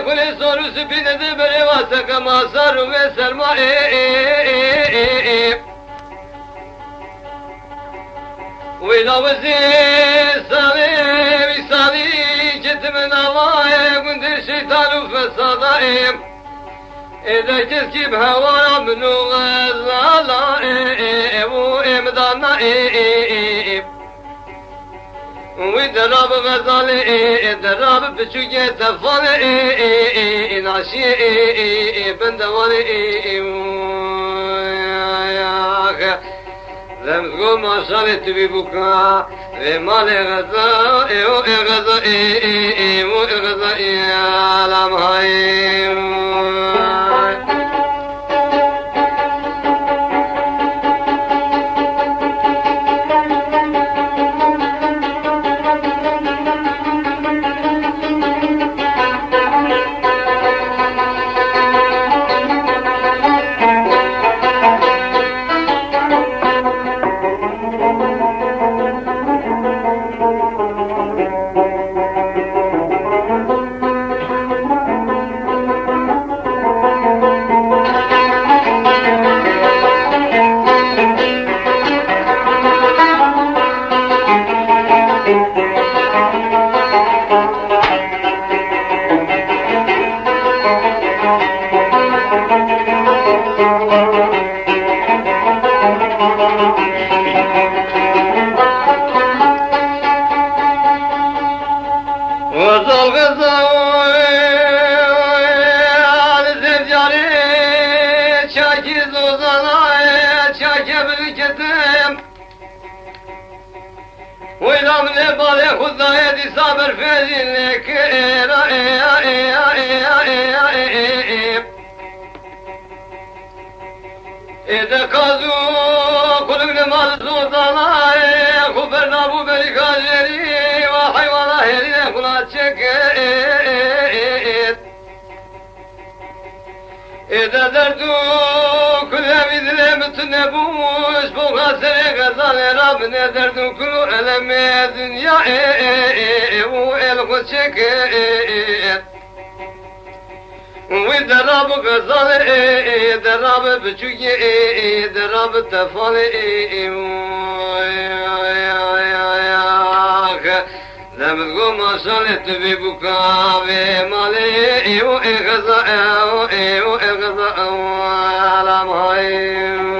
كل صور سبين ذبر واسك ما صار وسر ما وإذا وزير صلي صلي جت من الله كنت الشيطان فصدائم إذا تسكب هوا منو غزالا وإمدانا ويدرب غزالي درب بشوية تفالي ناشي بندوالي ذنبكم ما شالت ببكاء ومال غزاء وغزاء على مهيم وإذا من بالي خذ يدي صابر في لك إذا كازو كل من مال زوزانا خبرنا أبو بريكاجري وحيوانا هيري كلا تشك إذا دردو كل مثل متنبوش فوق سري غزال ربنا دردو كل ألم الدنيا والخشك ودرب غزال درب بشوي درب تفالي لم تقوم صلت ببكاء مالي وإغزاء على مهيم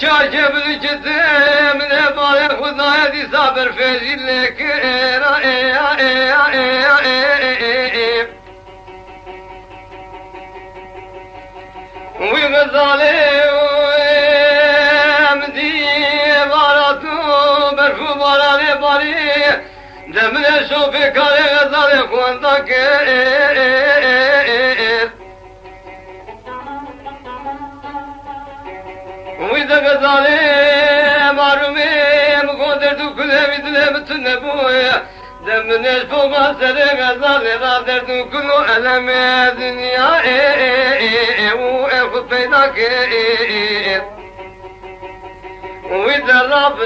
شاجب الجدام نبالي خذ يدي صابر في لك وغزالي ومدي باراتو برفو بارالي باري دمنا شوفي كاري غزالي خوانتك de gazale marumim Koder du kulevi dile bütün nebuya Demneş boğa sere gazale Rader du kulu eleme dünya U ehu peyda ki وإذا رب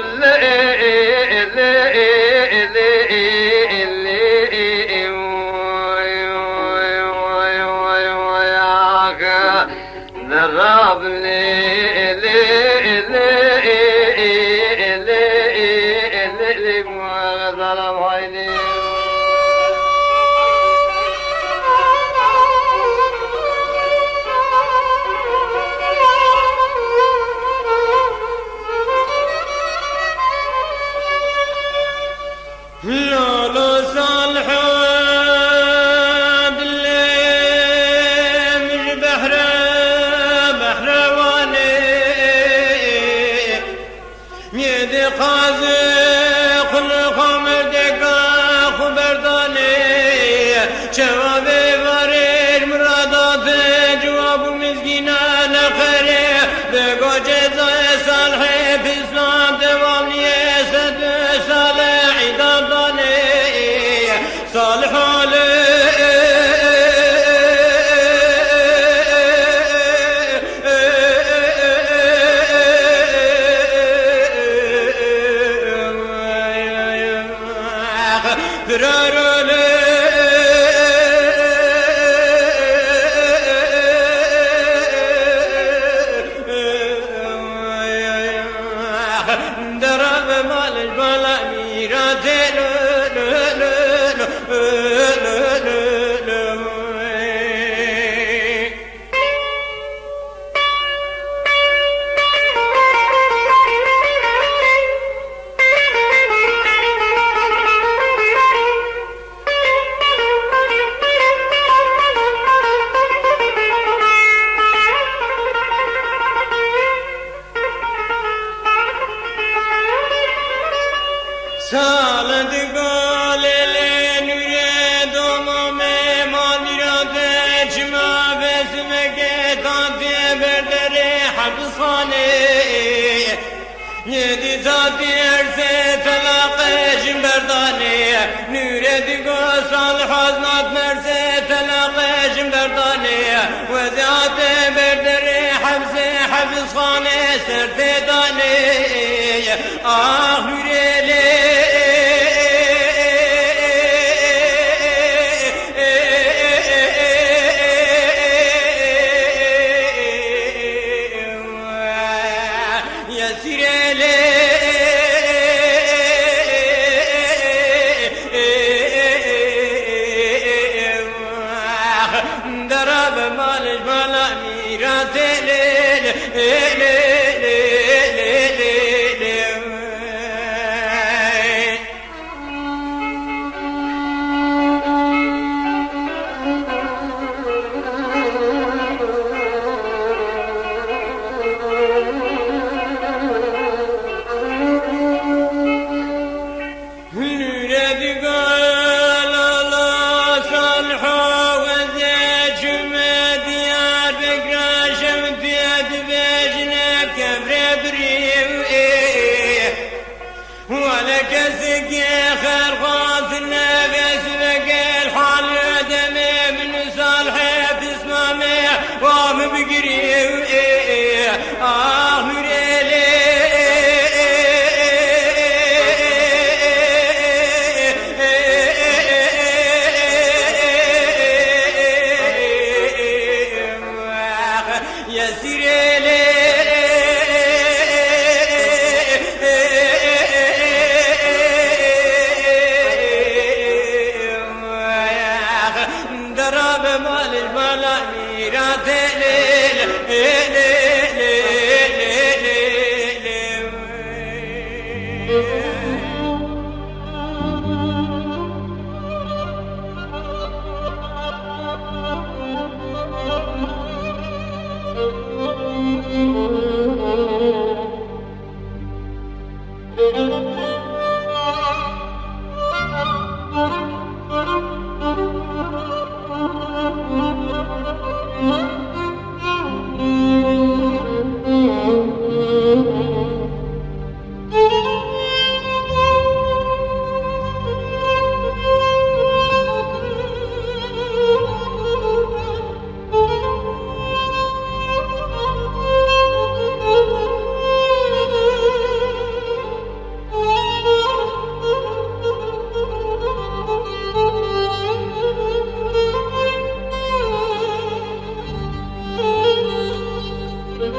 امان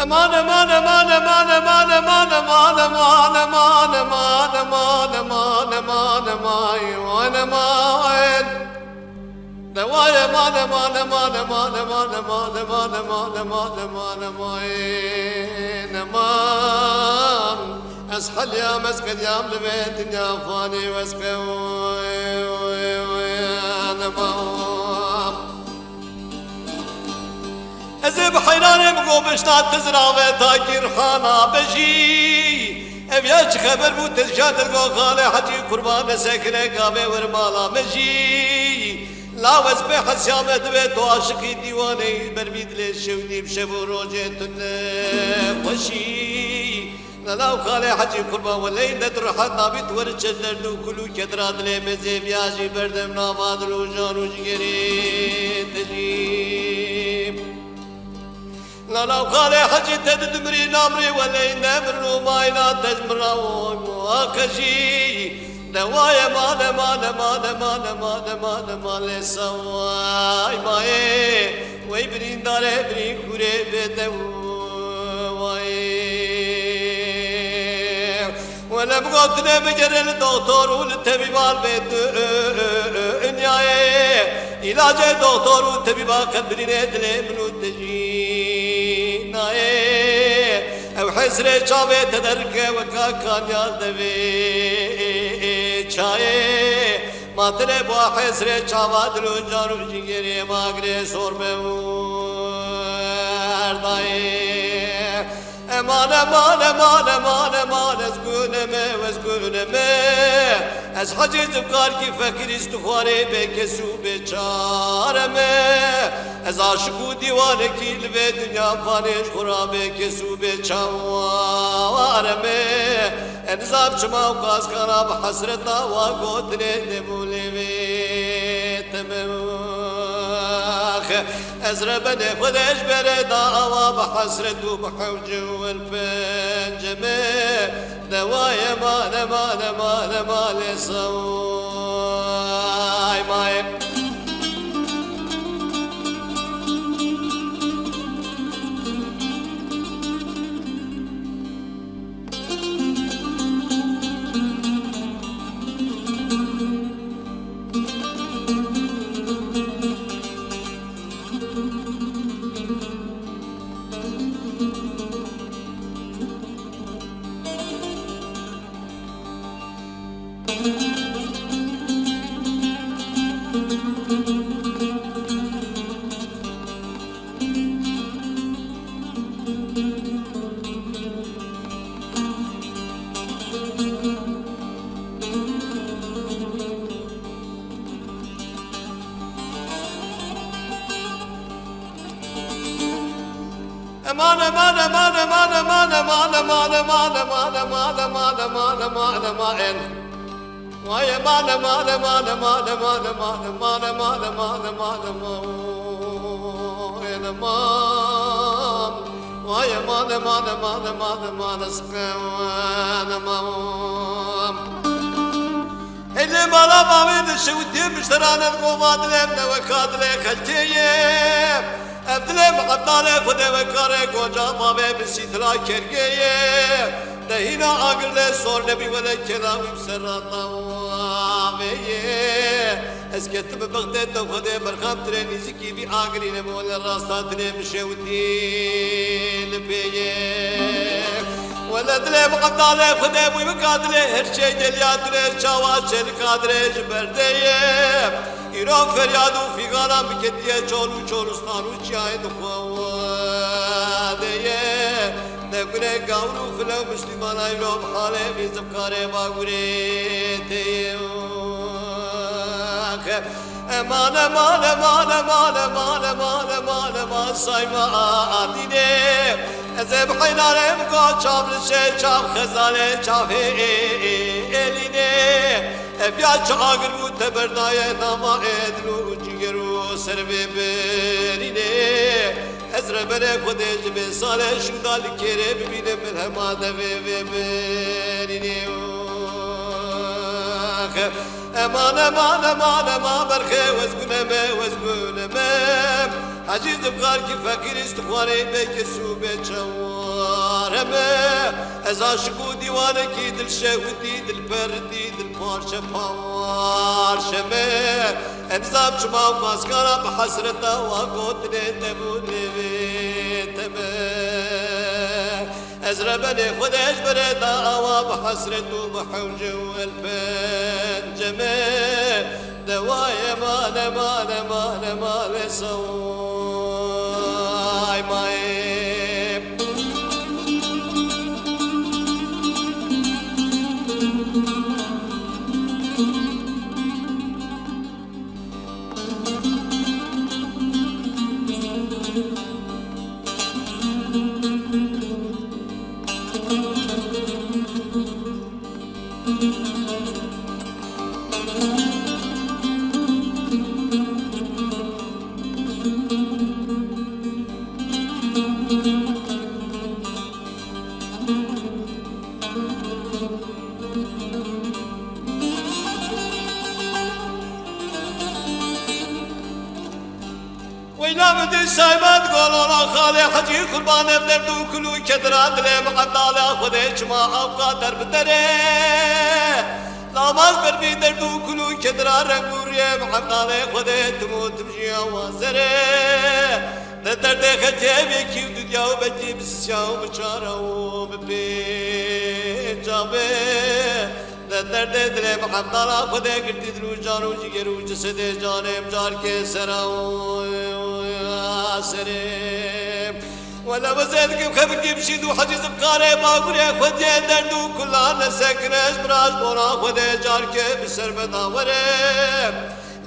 امان امان امان امان امان امان امان امان امان امان امان امان امان وانا مان دوايا امان امان امان امان امان امان امان امان امان امان امان امان اسحل يا مسكت يا ملبيت يا فاني واسقي وانا مان ازب حيراني بقو بشتات تزرع تاكر خانا بجي ابياش خبر بو تزشاد القو خالي حجي قربان سكنه قابي ورمالا مجي لا وزبي حسيامة بيت وعاشقي ديواني برميد للشودي بشبو روجيتن خوشي لا خالي حجي قربان ولي ندر حنا بيت ورچلر دو كلو كدراد لي مزي بياجي بردم ناماد لو جانو جگري تجيب لا خالي حجي تدمري نامري ولي نمر وماينا تجمرا وكجي دوايا مانا مانا مانا مانا مانا مانا مانا سواي ماي ويبرين داري برين كوري بدواي وانا بقوتنا بجر الدكتور والتبيبان بدنياي علاج الدكتور والتبيبان قدرين ادلي منو تجيناي او حسري شابي تدرك وكا كان يالدبي چاي ماتنه بو حسري چاوا دلو جارو جگري ماگري سور مرداي امان امان امان امان امان ازگونمه از حجی زبکار کی فکر استخواره بکسو بچارمه از عاشقو دیوانه کی لبه دنیا فانش خورا بکسو بچارمه انزاب چما و قاس کانا بحسرتا و گوتنه دمولی بیتمه أزربني خدش بردا وبحسرته بحوجه والفنجمة دوايا مال مال مال مال صواي ماي امان امان امان امان امان امان امان امان امان امان امان امان امان امان ويا امان امان امان امان امان امان امان امان امان امان امان ويا امان امان امان امان امان اسقان امان اللي ما لا بعيد الشوتي مشتران القومات لمنا وكادلي خلتيه ابدلم قطاله خده وكاره گوجا بابه بسيتلا كرگيه دهينا اگرله سور نبي ولا كلام سراتا ويه اسكت بغداد خده مرخاب ترينيزي كي بي اگرين ولا راستا تري مشوتي لبيه ولا دلم قطاله خده بو وكادله هر شي دلياتره چاوا چل قادره جبرديه ایران فریاد و فیگارم بکتیه چالو چالوستان و چیای دخواده نکنه گاور و فلو مسلمان ایلو بحاله بیزم کاره باگوره تیه امان امان امان امان امان امان امان امان سایما آدینه ازب حینارم گا چاو رشه چاو خزانه چاو ایلینه افیا چاگر بود تبردای ناما ادلو جگرو سر ببرینه ازر بره خودش به سال شدال کره ببینه ملهما دوه ببرینه امان امان امان امان برخه وزگونه ما حجیز بخار کی فقیر استخواره بیک سو بچواره ما از عاشق و دیوانه کی دل شودی دل پردی دل پارچه پارچه ما انزاب چما و ماسکارا بحسرتا و قدره تبونه از ربني خدش بردا أوا بحسرة وبحوجة والبنجمة دوايا ما لسواي ماي وينام دي سايبات قولونا خالي حجي قربان بدردو كلو كدران دلي مقدالا خديش ما أوقات درب دري لاماز بربي دردو كلو كدران رنگوري مقدالا خديش تموت مجي آوازري دردي خطيبي كيو دنياو بجي بسياو بچارو ببيجابي دردي دلي مقدالا خديش گردي دلو جانو جگرو جسد جانم جار کے سراو سريم ولا وزيدك خبرك بشيدو حجز بقاري باقوري خدي دردو كلنا سكنش براش بورا خدي جارك بسر بداوري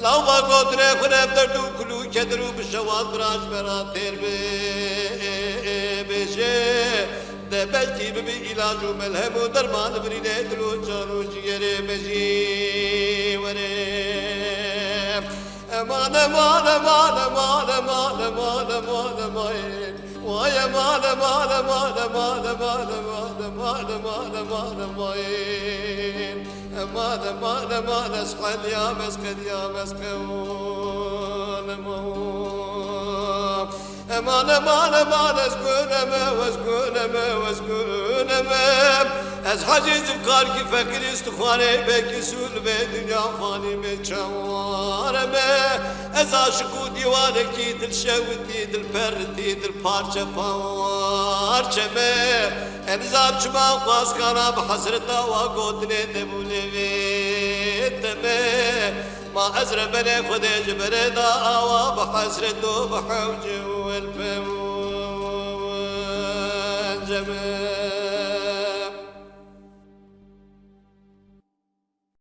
لو ما قدري خدي دردو كلو كدرو بشوات براش برا تير بيجي ده بلكي ببي علاج وملهم ودرمان بريده دلو جانو جيري بجي وريم امان امان امان امان امان امان امان امان ويا مان امان امان امان امان امان امان امان امان امان امان امان اسقد يا مسقد يا مسقون امان امان امان اسقون از حجز بقار کی فکر استخوانه بکی سول به دنیا فانی به چوارمه از عاشق و دیوانه کی دل شودی دل پردی دل پارچه پارچه me انزاب چما قاس کانا بحسرتا و گوتنه دبونه ویتمه ما ازر بني خديج بردا آوا بحسرتو بحوجه والفم جمال